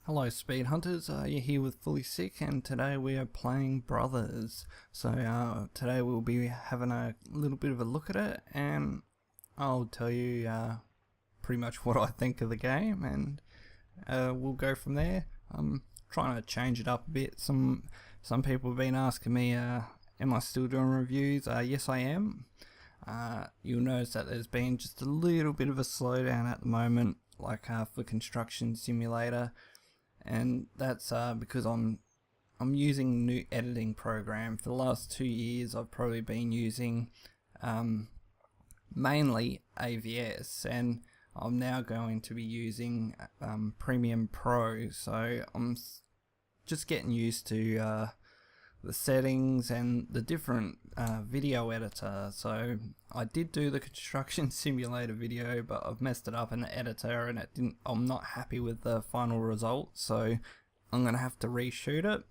Hello Speed Hunters, you're here with Fulysic and today we are playing Brothers. So today we'll be having a little bit of a look at it and I'll tell you pretty much what I think of the game and we'll go from there. I'm trying to change it up a bit. Some people have been asking me, am I still doing reviews? Yes I am. You'll notice that there's been just a little bit of a slowdown at the moment, like for Construction Simulator. And that's because I'm using a new editing program. For the last 2 years I've probably been using mainly AVS, and I'm now going to be using Premium Pro, so I'm just getting used to the settings and the different video editor. So I did do the Construction Simulator video, but I've messed it up in the editor and I'm not happy with the final result, so I'm gonna have to reshoot it.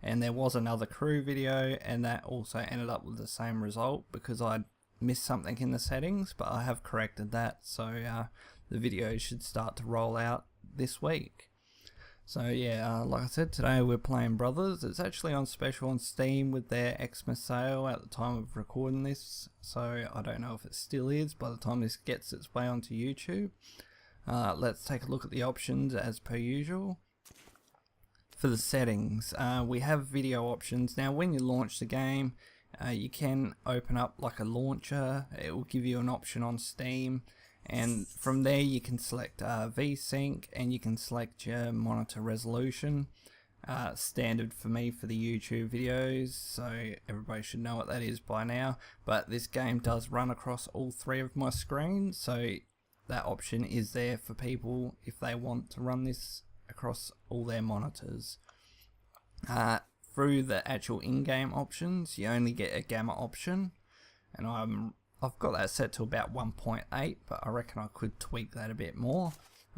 And there was another crew video and that also ended up with the same result because I'd missed something in the settings, but I have corrected that, so the video should start to roll out this week. So yeah, like I said, today we're playing Brothers. It's actually on special on Steam with their Xmas sale at the time of recording this, so I don't know if it still is by the time this gets its way onto YouTube. Let's take a look at the options as per usual. For the settings, we have video options. Now when you launch the game, you can open up like a launcher. It will give you an option on Steam, and from there you can select VSync and you can select your monitor resolution. Standard for me for the YouTube videos, so everybody should know what that is by now, but this game does run across all three of my screens, so that option is there for people if they want to run this across all their monitors. Through the actual in-game options you only get a gamma option, and I've got that set to about 1.8, but I reckon I could tweak that a bit more.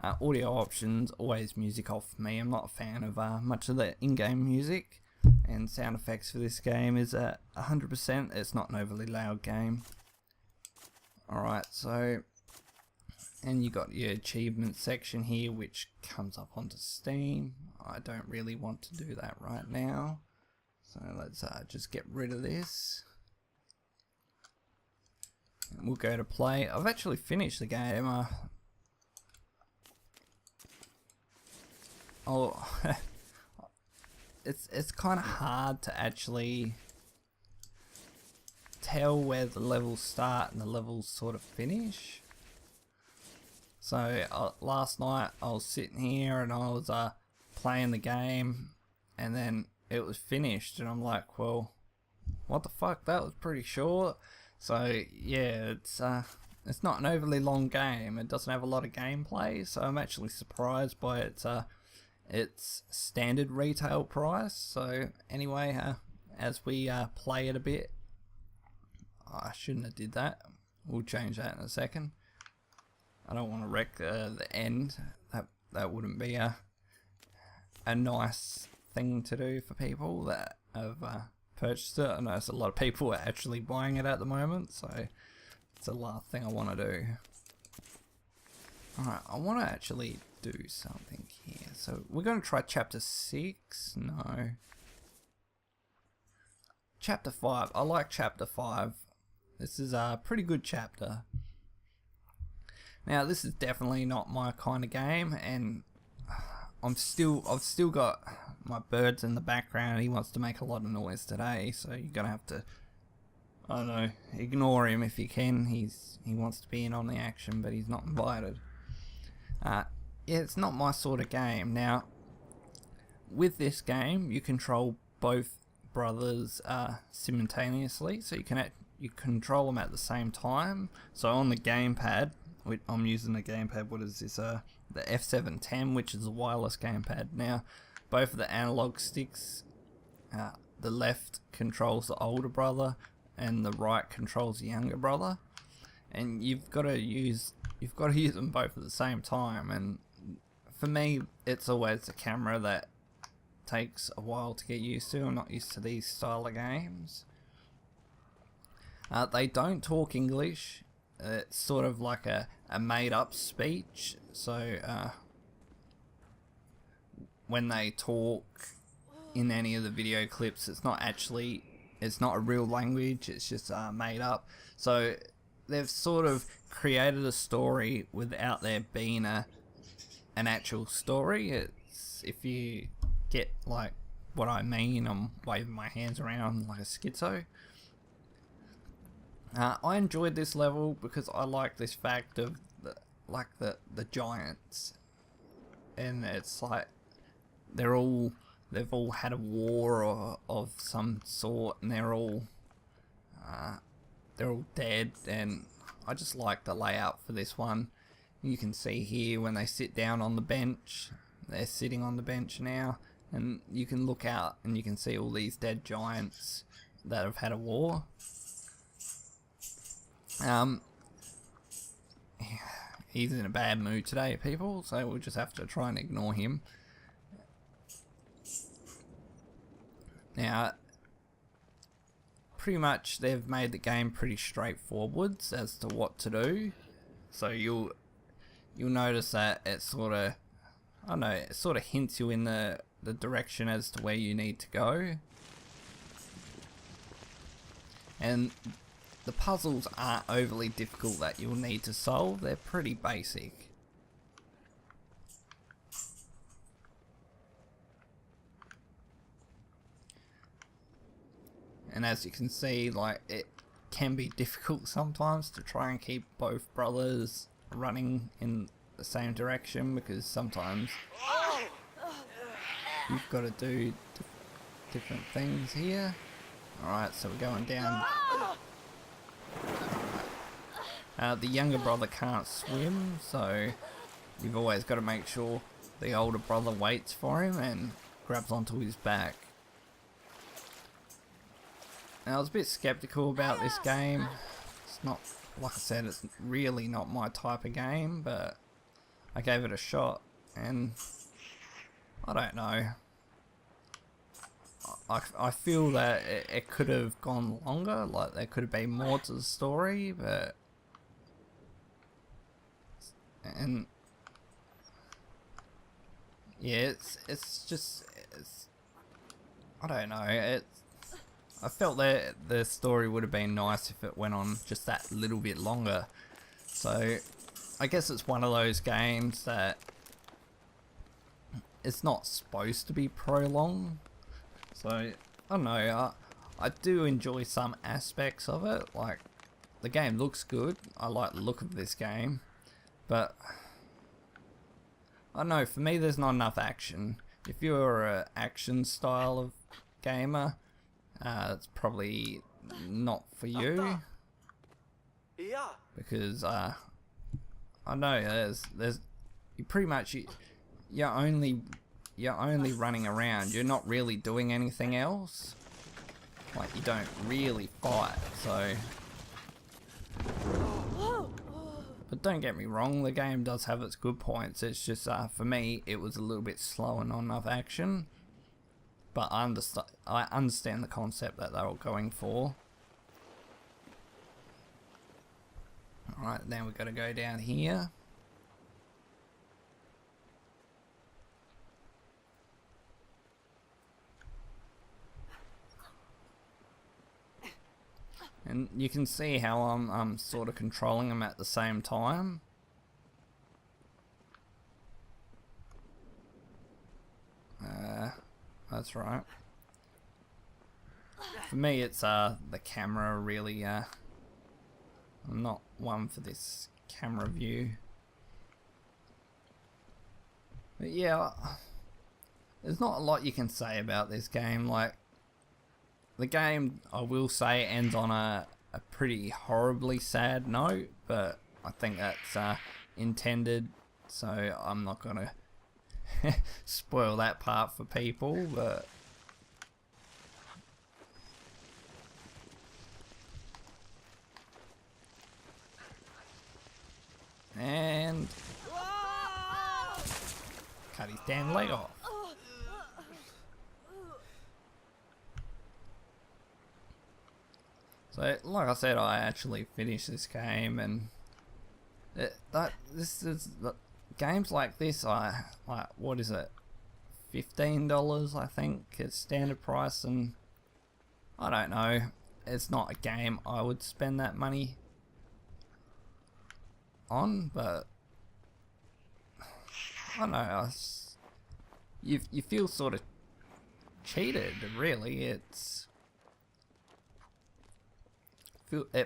Audio options, always music off for me. I'm not a fan of much of the in-game music, and sound effects for this game is at 100%. It's not an overly loud game. Alright, so, and you got your achievement section here which comes up onto Steam. I don't really want to do that right now, so let's just get rid of this. We'll go to play. I've actually finished the game. It's kind of hard to actually tell where the levels start and the levels sort of finish. So last night I was sitting here and I was playing the game, and then it was finished, and I'm like, well, what the fuck? That was pretty short. So yeah, it's not an overly long game. It doesn't have a lot of gameplay, so I'm actually surprised by its standard retail price. So anyway, as we play it a bit, I shouldn't have did that. We'll change that in a second. I don't want to wreck the end. That wouldn't be a nice thing to do for people that have purchased it. I know a lot of people are actually buying it at the moment, so it's the last thing I want to do. Alright, I want to actually do something here. So we're going to try chapter 6. No. Chapter 5. I like chapter 5. This is a pretty good chapter. Now this is definitely not my kind of game, and I've still got my birds in the background. He wants to make a lot of noise today, so you're gonna have to, I don't know, ignore him if you can. He wants to be in on the action, but he's not invited. Yeah, it's not my sort of game. Now, with this game, you control both brothers simultaneously, so you control them at the same time. So on the gamepad, I'm using the gamepad. What is this? The F710, which is a wireless gamepad. Now, both of the analog sticks, the left controls the older brother, and the right controls the younger brother. And you've got to use them both at the same time. And for me, it's always the camera that takes a while to get used to. I'm not used to these style of games. They don't talk English. It's sort of like a made up speech, so when they talk in any of the video clips, it's not a real language, it's just made up. So they've sort of created a story without there being an actual story. It's, if you get like what I mean, I'm waving my hands around like a schizo. I enjoyed this level because I like this fact of the giants, and it's like they've all had a war of some sort, and they're all dead. And I just like the layout for this one. You can see here when they sit down on the bench, they're sitting on the bench now, and you can look out and you can see all these dead giants that have had a war. He's in a bad mood today, people, so we'll just have to try and ignore him. Now, pretty much they've made the game pretty straightforward as to what to do. So you'll notice that it sort of, I don't know, it sort of hints you in the direction as to where you need to go. And the puzzles aren't overly difficult that you'll need to solve, they're pretty basic. And as you can see, like, it can be difficult sometimes to try and keep both brothers running in the same direction, because sometimes you've got to do different things here. Alright, so we're going down. The younger brother can't swim, so you've always got to make sure the older brother waits for him and grabs onto his back. Now, I was a bit skeptical about this game. It's not, like I said, it's really not my type of game, but I gave it a shot, and I don't know. I feel that it could have gone longer, like there could have been more to the story, but... And... yeah, it's just... I don't know, I felt that the story would have been nice if it went on just that little bit longer. So, I guess it's one of those games that it's not supposed to be prolonged. So, I don't know, I do enjoy some aspects of it. Like, the game looks good, I like the look of this game, but I don't know, for me there's not enough action. If you're an action style of gamer, it's probably not for you, because I know there's you pretty much you're only running around. You're not really doing anything else. Like, you don't really fight. So, but don't get me wrong, the game does have its good points. It's just for me it was a little bit slow and not enough action. But I understand the concept that they were going for. Alright, now we've got to go down here. And you can see how I'm sort of controlling them at the same time. That's right. For me, it's the camera really. I'm not one for this camera view. But yeah, there's not a lot you can say about this game. Like, the game, I will say, ends on a pretty horribly sad note, but I think that's intended, so I'm not gonna spoil that part for people. But and cut his damn leg off. So, like I said, I actually finished this game, and games like this, I like, what is it, $15, I think, it's standard price, and I don't know, it's not a game I would spend that money on, but I don't know, you feel sort of cheated, really. It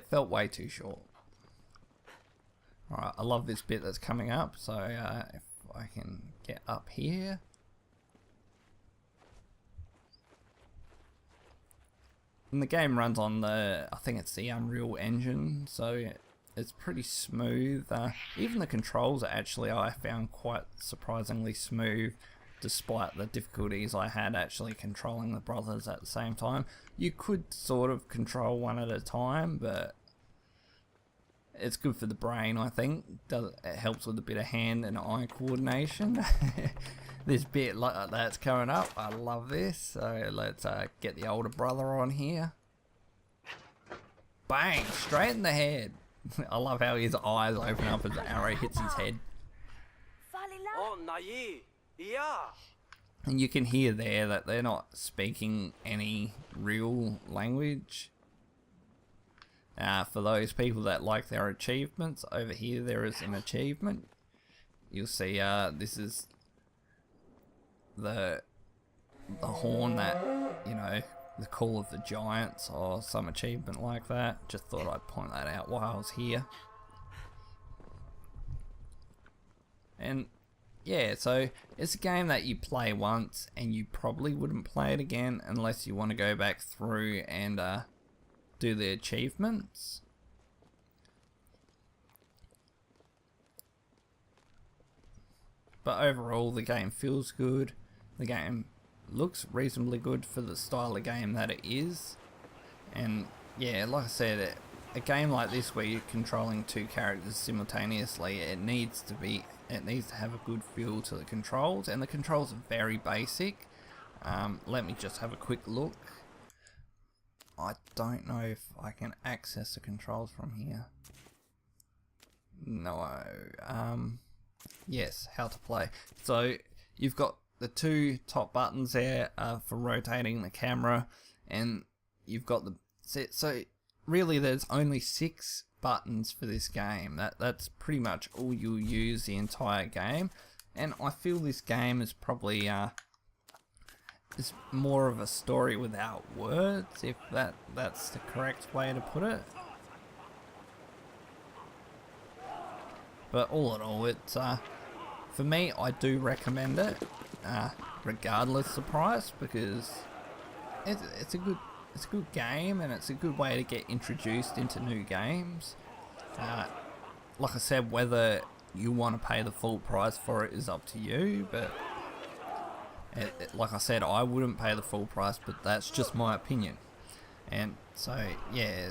felt way too short. Alright, I love this bit that's coming up, so if I can get up here. And the game runs on I think it's the Unreal Engine, so it's pretty smooth. Even the controls are actually, I found, quite surprisingly smooth, despite the difficulties I had actually controlling the brothers at the same time. You could sort of control one at a time, but it's good for the brain, I think. It helps with a bit of hand and eye coordination. This bit like that's coming up, I love this. So let's get the older brother on here. Bang! Straight in the head. I love how his eyes open up as the arrow hits his head. And you can hear there that they're not speaking any real language. For those people that like their achievements, over here there is an achievement. You'll see this is the horn that, you know, the call of the giants or some achievement like that. Just thought I'd point that out while I was here. And yeah, so it's a game that you play once and you probably wouldn't play it again unless you want to go back through and do the achievements. But overall, the game feels good. The game looks reasonably good for the style of game that it is. And yeah, like I said, a game like this where you're controlling two characters simultaneously, it needs to have a good feel to the controls, and the controls are very basic. Let me just have a quick look. I don't know if I can access the controls from here. No. Yes, how to play. So you've got the two top buttons there for rotating the camera, and you've got the set. So really, there's only 6 buttons for this game. That's pretty much all you'll use the entire game. And I feel this game is probably it's more of a story without words, if that's the correct way to put it. But all in all, it's for me, I do recommend it, regardless of price, because it's a good game, and it's a good way to get introduced into new games. Like I said, whether you want to pay the full price for it is up to you, but like I said, I wouldn't pay the full price, but that's just my opinion. And so yeah,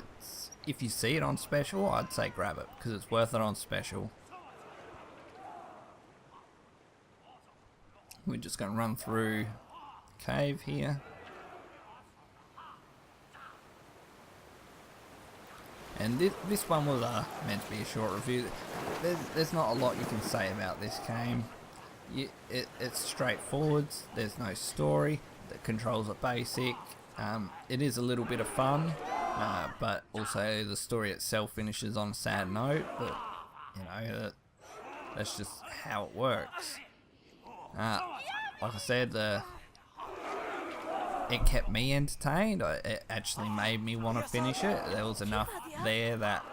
if you see it on special, I'd say grab it, because it's worth it on special. We're just going to run through cave here. And this one was meant to be a short review. There's not a lot you can say about this game. It's straightforward. There's no story. The controls are basic. It is a little bit of fun, but also the story itself finishes on a sad note. But you know, that's just how it works. Like I said, it kept me entertained. It actually made me want to finish it. There was enough there that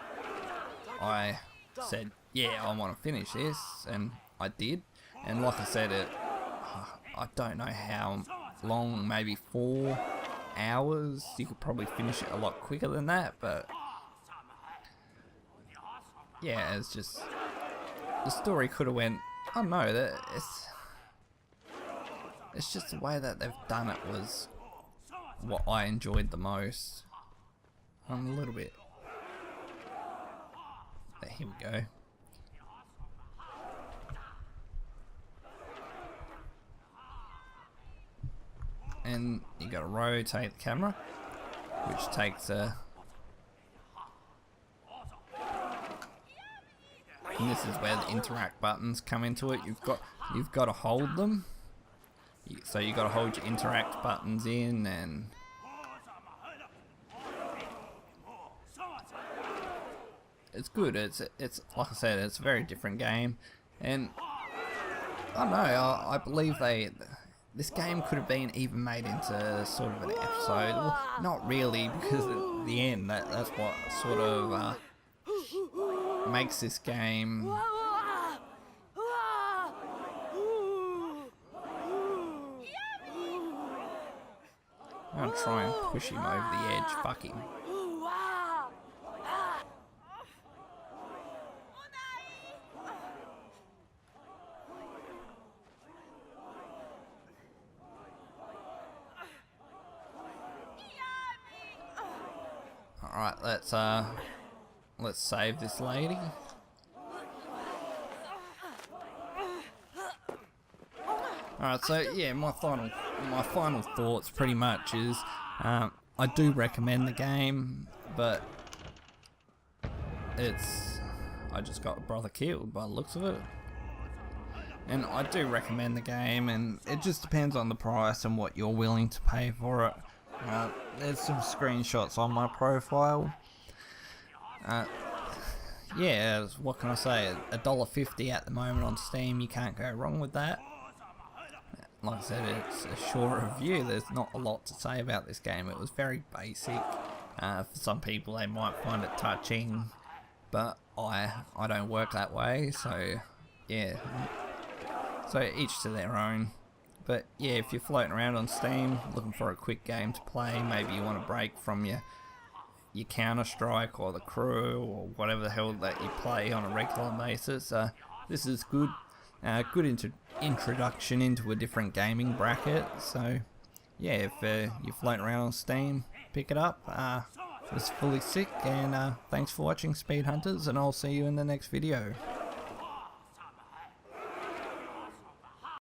I said, yeah, I want to finish this, and I did. And like I said, I don't know how long, maybe 4 hours. You could probably finish it a lot quicker than that, but yeah, it's just, the story could have went, I don't know, it's just the way that they've done it was what I enjoyed the most. I'm a little bit. Here we go. And you gotta rotate the camera, which takes and this is where the interact buttons come into it. You've got to hold them, So you got to hold your interact buttons in, and it's good. It's like I said, it's a very different game, and I don't know. I believe this game could have been even made into sort of an episode. Well, not really, because at the end, that's what sort of makes this game. I'm gonna try and push him over the edge. Fuck him. Alright, let's save this lady. Alright, so yeah, my final thoughts pretty much is I do recommend the game, but I just got a brother killed by the looks of it. And I do recommend the game, and it just depends on the price and what you're willing to pay for it. There's some screenshots on my profile. Yeah, what can I say? $1.50 at the moment on Steam. You can't go wrong with that. Like I said, it's a short review. There's not a lot to say about this game. It was very basic. For some people, they might find it touching, but I don't work that way. So yeah. So each to their own. But yeah, if you're floating around on Steam looking for a quick game to play, maybe you want a break from your Counter-Strike or the Crew or whatever the hell that you play on a regular basis, this is good. Good introduction into a different gaming bracket. So yeah, if you're floating around on Steam, pick it up. It's Fulysic, and thanks for watching, Speed Hunters, and I'll see you in the next video.